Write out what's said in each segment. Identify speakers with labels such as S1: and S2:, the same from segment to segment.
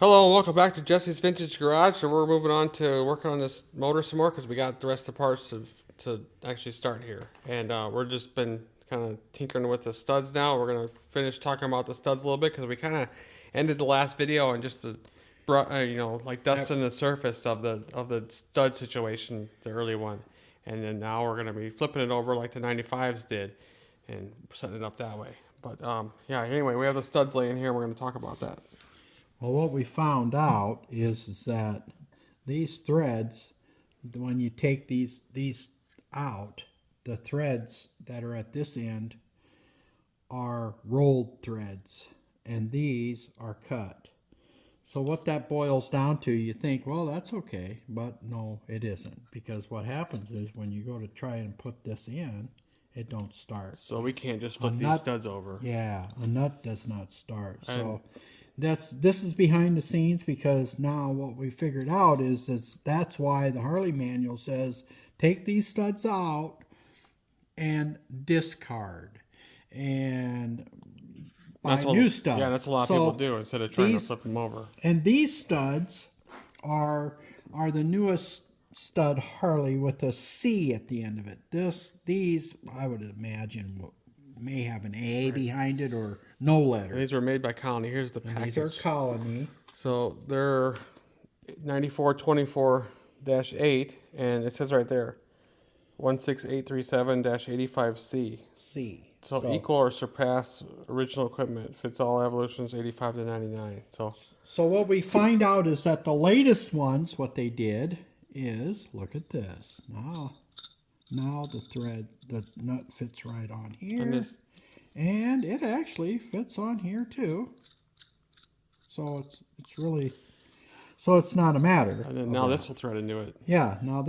S1: Hello and welcome back to Jesse's Vintage Garage. So we're moving on to working on this motor some more because we got the rest of the parts to actually start here. And we're just been kind of tinkering with the studs now. We're going to finish talking about the studs a little bit because we kind of ended the last video on just the, like dusting the surface of the stud situation, the early one. And then now we're going to be flipping it over like the 95s did and setting it up that way. But yeah, anyway, we have the studs laying here. We're going to talk about that.
S2: Well, what we found out is that these threads, when you take these out, the threads that are at this end are rolled threads, and these are cut. So what that boils down to, you think, well, that's okay, but no, it isn't, because what happens is when you go to try and put this in, it don't start.
S1: So we can't just flip these studs over.
S2: Yeah, a nut does not start. So this is behind the scenes, because now what we figured out is that's why the Harley manual says take these studs out and discard and buy new studs.
S1: Yeah, that's a lot of people do instead of trying to flip them over.
S2: And these studs are the newest stud Harley with a C at the end of it. These I would imagine may have an A behind it or no letter.
S1: These were made by Colony. Here's the package.
S2: These are Colony.
S1: So they're 9424-8, and it says right there 16837-85C.
S2: C.
S1: So equal or surpass original equipment. Fits all Evolutions 85 to 99. So
S2: what we find out is that the latest ones, what they did is, look at this. Now the nut fits right on here. And it actually fits on here too. So it's really, so it's not a matter.
S1: And then now this will thread into it.
S2: Yeah, now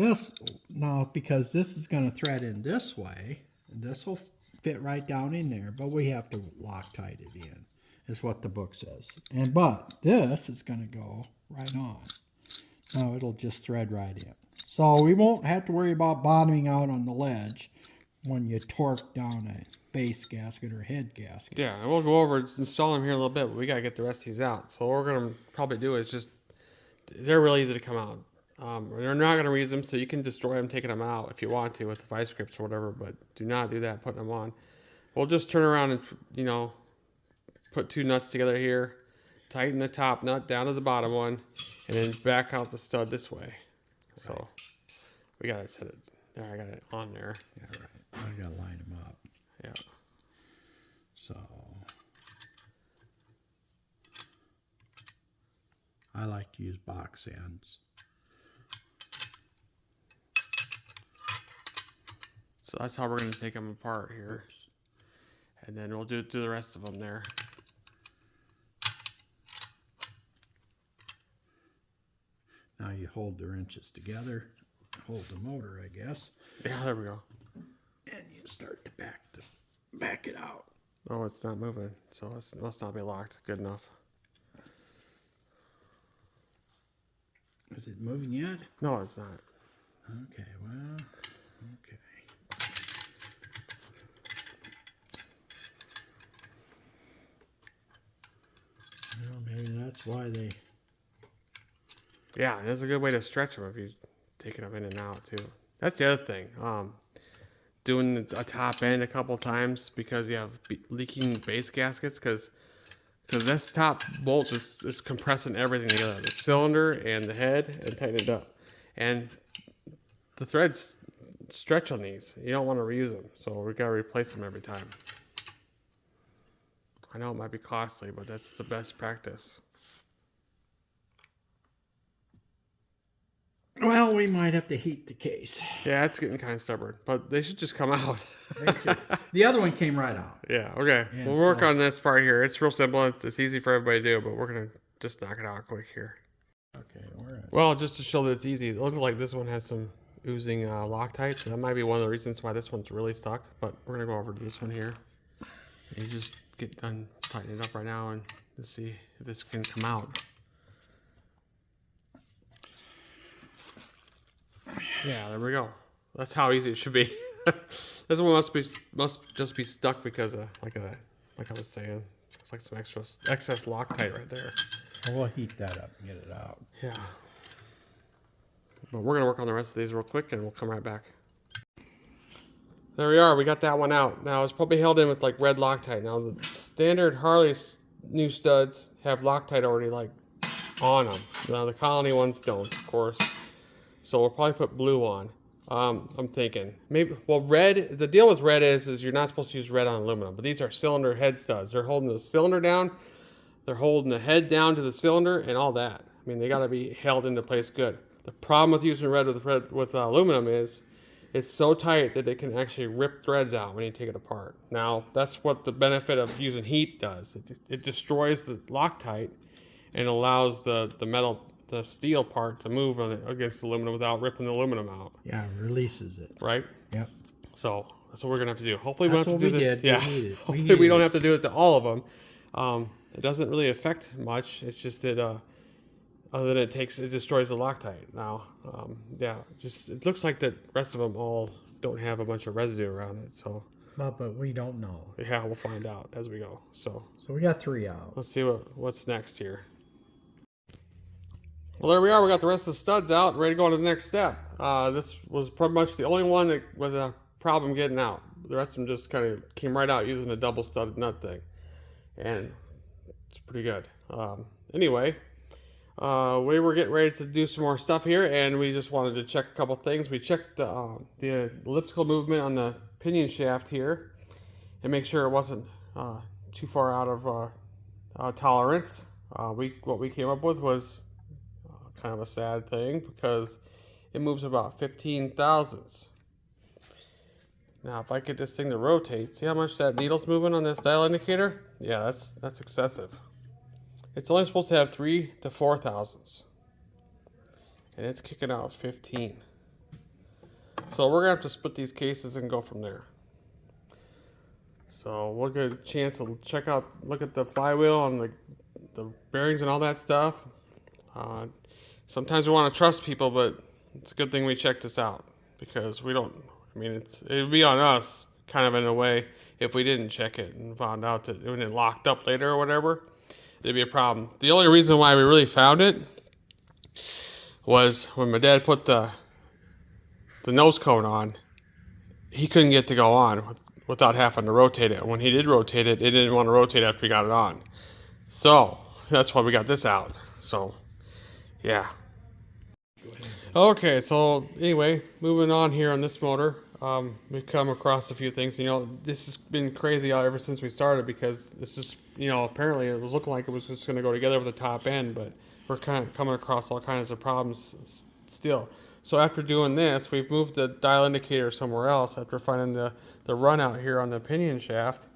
S2: because this is going to thread in this way, this will fit right down in there, but we have to Loctite it in, is what the book says. But this is going to go right on. Now it'll just thread right in. So we won't have to worry about bottoming out on the ledge when you torque down a base gasket or head gasket.
S1: Yeah, and we'll go over install them here in a little bit, but we got to get the rest of these out. So what we're going to probably do is they're really easy to come out. They're not going to reuse them, so you can destroy them taking them out if you want to with the vice grips or whatever, but do not do that putting them on. We'll just turn around and, put two nuts together here, tighten the top nut down to the bottom one, and then back out the stud this way. Right. So we got to set it there. I got it on there.
S2: Yeah, right. I got to line them up.
S1: Yeah.
S2: So I like to use box ends.
S1: So that's how we're going to take them apart here. Oops. And then we'll do the rest of them there.
S2: Now you hold the wrenches together, hold the motor, I guess.
S1: Yeah, there we go.
S2: And you start to back it out.
S1: Oh, it's not moving, so it must not be locked good enough.
S2: Is it moving yet?
S1: No, it's not.
S2: Okay, well, okay. Well, maybe that's why they...
S1: Yeah, that's a good way to stretch them if you taking them in and out too. That's the other thing. Doing a top end a couple times because you have leaking base gaskets, because this top bolt is compressing everything together, the cylinder and the head, and tighten it up. And the threads stretch on these. You don't want to reuse them, so we got to replace them every time. I know it might be costly, but that's the best practice.
S2: Well, we might have to heat the case.
S1: Yeah, it's getting kind of stubborn, but they should just come out.
S2: The other one came right out.
S1: Yeah, okay. Yeah, we'll work on this part here. It's real simple. It's easy for everybody to do, but we're going to just knock it out quick here.
S2: Okay, all right.
S1: Well, just to show that it's easy, it looks like this one has some oozing Loctite, so that might be one of the reasons why this one's really stuck, but we're going to go over to this one here. You just get done tightening it up right now and let's see if this can come out. Yeah, there we go. That's how easy it should be. This one must just be stuck because of like I was saying, it's like some excess Loctite right there.
S2: Well, we'll heat that up and get it out.
S1: Yeah. But we're going to work on the rest of these real quick and we'll come right back. There we are. We got that one out. Now it's probably held in with like red Loctite. Now the standard Harley's new studs have Loctite already like on them. Now the Colony ones don't, of course. So we'll probably put blue on. I'm thinking maybe, well, red, the deal with red is you're not supposed to use red on aluminum, but these are cylinder head studs. They're holding the cylinder down. They're holding the head down to the cylinder and all that. I mean, they got to be held into place good. The problem with using red with aluminum is it's so tight that it can actually rip threads out when you take it apart. Now, that's what the benefit of using heat does. It destroys the Loctite and allows the metal, the steel part to move against the aluminum without ripping the aluminum out.
S2: Yeah, releases it.
S1: Right?
S2: Yep.
S1: So that's what we're gonna have to do. Hopefully we
S2: That's
S1: don't have to
S2: what
S1: do
S2: we
S1: this.
S2: did.
S1: Yeah.
S2: We needed it.
S1: Hopefully we don't have to do it to all of them. It doesn't really affect much. It's just that other than it destroys the Loctite. Now, yeah, it looks like the rest of them all don't have a bunch of residue around it. So,
S2: But we don't know.
S1: yeah, we'll find out as we go. So
S2: So we got 3 out.
S1: let's see what's next here. Well, there we are. We got the rest of the studs out, ready to go on to the next step. This was pretty much the only one that was a problem getting out. The rest of them just kind of came right out using a double studded nut thing. And it's pretty good. Anyway, we were getting ready to do some more stuff here, and we just wanted to check a couple things. We checked the elliptical movement on the pinion shaft here and make sure it wasn't too far out of tolerance. What we came up with was kind of a sad thing because it moves about 15 thousandths. Now, if I get this thing to rotate, see how much that needle's moving on this dial indicator? Yeah, that's excessive. It's only supposed to have 3 to 4 thousandths, and it's kicking out 15. So we're gonna have to split these cases and go from there. So we'll get a chance to look at the flywheel and the bearings and all that stuff. Sometimes we want to trust people, but it's a good thing we checked this out because we don't. I mean, it would be on us, kind of in a way, if we didn't check it and found out that when it locked up later or whatever, it'd be a problem. The only reason why we really found it was when my dad put the nose cone on, he couldn't get to go on without having to rotate it. When he did rotate it, it didn't want to rotate after we got it on. So that's why we got this out. So, yeah. Okay, so anyway, moving on here on this motor, we've come across a few things. You know, this has been crazy ever since we started because this is, you know, apparently it was looking like it was just going to go together with the top end, but we're kind of coming across all kinds of problems still. So after doing this, we've moved the dial indicator somewhere else after finding the runout here on the pinion shaft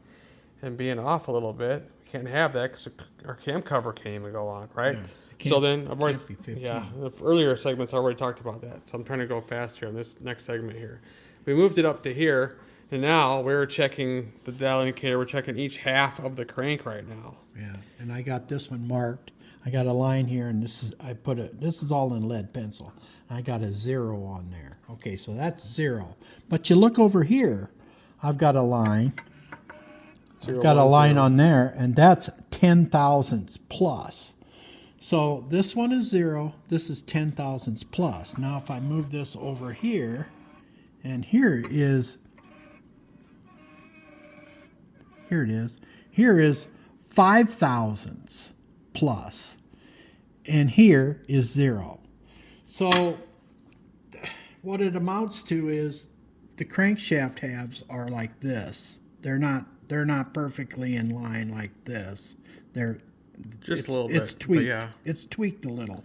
S1: and being off a little bit. We can't have that because our cam cover can't even go on, right?
S2: Yeah,
S1: so then I've already,
S2: be 15.
S1: yeah, the earlier segments I already talked about that. So I'm trying to go fast here on this next segment here. We moved it up to here, and now we're checking the dial indicator. We're checking each half of the crank right now.
S2: Yeah, and I got this one marked. I got a line here, and this is all in lead pencil. I got a 0 on there. Okay, so that's 0. But you look over here, I've got a line. I've got a line on there, and that's 10 thousandths plus. So this one is 0. This is 10 thousandths plus. Now if I move this over here, and here it is 5 thousandths plus, and here is 0. So what it amounts to is the crankshaft halves are like this. They're not perfectly in line like this. They're
S1: Just a little bit.
S2: It's tweaked.
S1: Yeah.
S2: It's tweaked a little.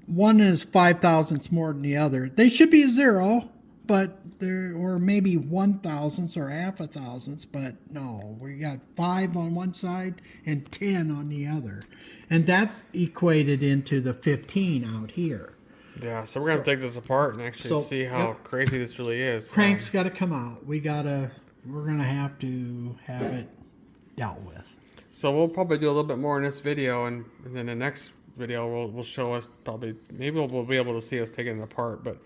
S2: One is 5 thousandths more than the other. They should be 0, but or maybe 1 thousandths or half a thousandths, but no, we got 5 on one side and 10 on the other. And that's equated into the 15 out here.
S1: Yeah, so we're going to take this apart and actually see how crazy this really is.
S2: Crank's got to come out. We're going to have it dealt with.
S1: So we'll probably do a little bit more in this video, and then the next video will show us maybe we'll be able to see us taking it apart. But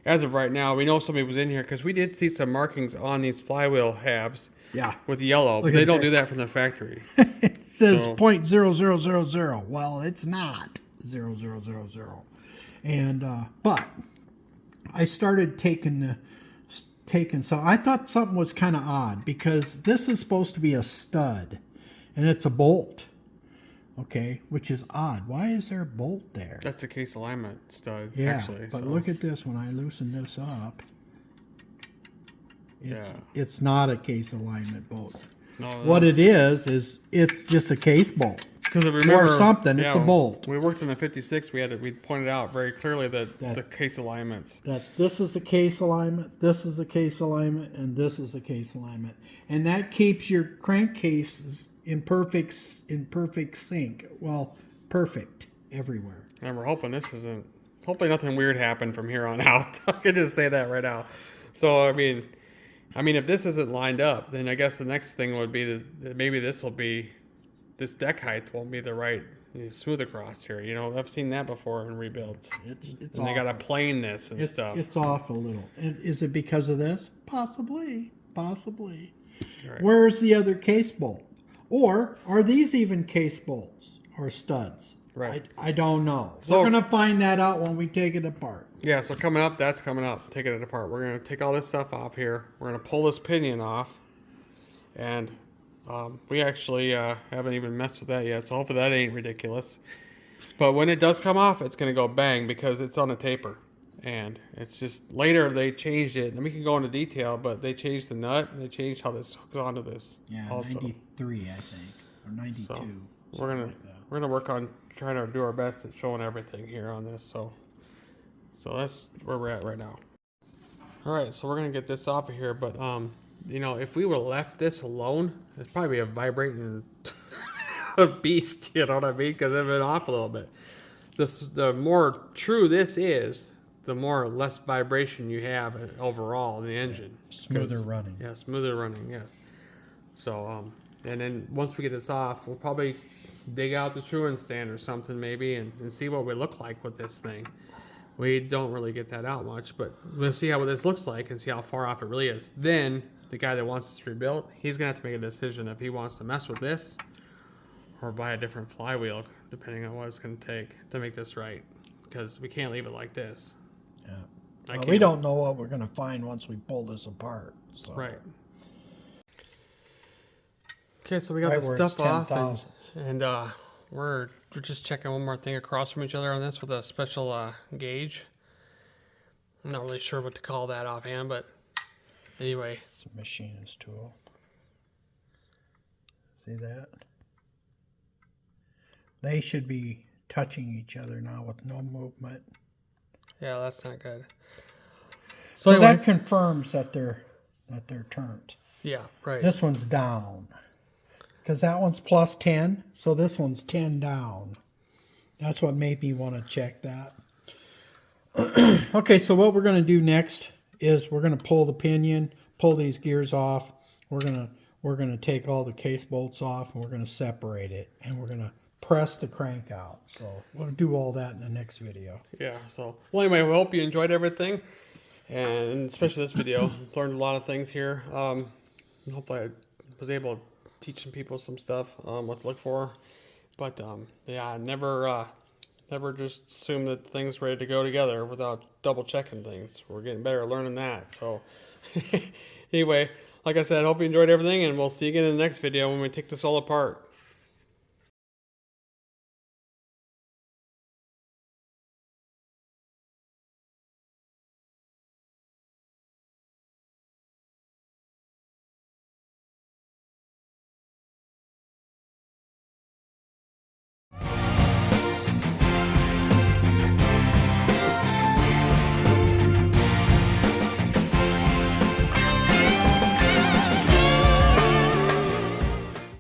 S1: as of right now, we know somebody was in here because we did see some markings on these flywheel halves
S2: Yeah.
S1: with yellow. But
S2: Look
S1: they
S2: at
S1: don't
S2: that.
S1: do that from the factory.
S2: It says
S1: So-
S2: 0.0000. Well, it's not 0000. And but I started taking some. I thought something was kind of odd because this is supposed to be a stud, and it's a bolt. Okay, which is odd. Why is there a bolt there?
S1: That's the case alignment stud,
S2: Yeah,
S1: actually.
S2: but
S1: so.
S2: look at this. When I loosen this up,
S1: Yeah.
S2: it's not a case alignment bolt.
S1: No,
S2: What it is it's just a case bolt.
S1: because remember,
S2: Or something, it's a bolt.
S1: We worked in the 56. We pointed out very clearly that the case alignments.
S2: This is a case alignment, this is a case alignment, and this is a case alignment. And that keeps your crankcases in perfect sync. Well, perfect everywhere.
S1: And we're hoping this isn't. Hopefully, nothing weird happened from here on out. I can just say that right now. So I mean, if this isn't lined up, then I guess the next thing would be that maybe this deck height won't be the right smooth across here. You know, I've seen that before in rebuilds.
S2: It's
S1: And they got to plane this and stuff.
S2: It's off a little. And is it because of this? Possibly.
S1: Right.
S2: Where's the other case bolt? Or are these even case bolts or studs?
S1: Right.
S2: I don't know.
S1: So-
S2: We're going to find that out when we take it apart.
S1: Yeah, so that's coming up. Taking it apart. We're going to take all this stuff off here. We're going to pull this pinion off. And we actually haven't even messed with that yet, so hopefully that ain't ridiculous. But when it does come off, it's going to go bang because it's on a taper. And it's just, later they changed it. And we can go into detail, but they changed the nut. And they changed how this hooks onto this.
S2: Yeah,
S1: also.
S2: 93, I think. Or 92.
S1: So, we're
S2: something
S1: gonna
S2: like that.
S1: we're gonna work on trying to do our best at showing everything here on this. So that's where we're at right now. All right, so we're gonna get this off of here. But you know, if we would have left this alone, it'd probably be a vibrating beast. You know what I mean? Because it'd been off a little bit. The more true this is, the more or less vibration you have overall in the engine.
S2: Smoother running.
S1: Yeah, smoother running. Yes. So and then once we get this off, we'll probably dig out the truant stand or something maybe and see what we look like with this thing. We don't really get that out much, but we'll see how this looks like and see how far off it really is. Then the guy that wants this rebuilt, he's gonna have to make a decision if he wants to mess with this or buy a different flywheel, depending on what it's gonna take to make this right. Because we can't leave it like this.
S2: Yeah.
S1: I
S2: We
S1: can't.
S2: don't know what we're going to find once we pull this apart. So.
S1: Right. Okay, so we got
S2: Right
S1: the
S2: where
S1: stuff
S2: it's
S1: off,
S2: 10,000.
S1: and we're just checking one more thing across from each other on this with a special gauge. I'm not really sure what to call that offhand, but anyway.
S2: It's a machinist tool. See that? They should be touching each other now with no movement.
S1: Yeah, that's not good.
S2: So
S1: anyways,
S2: that confirms that they're turned.
S1: yeah, right.
S2: This one's down. Because that one's plus 10, so this one's 10 down. That's what made me want to check that. Okay, so what we're going to do next is we're going to pull the pinion, pull these gears off. We're going to take all the case bolts off and we're going to separate it. And we're going to press the crank out. So we'll do all that in the next video.
S1: Yeah, so, well, anyway, we hope you enjoyed everything, and especially this video. Learned a lot of things here. Hopefully I was able to teach some people some stuff, what to look for. But, yeah, never just assume that things ready to go together without double checking things. We're getting better at learning that. So, anyway, like I said, I hope you enjoyed everything, and we'll see you again in the next video when we take this all apart.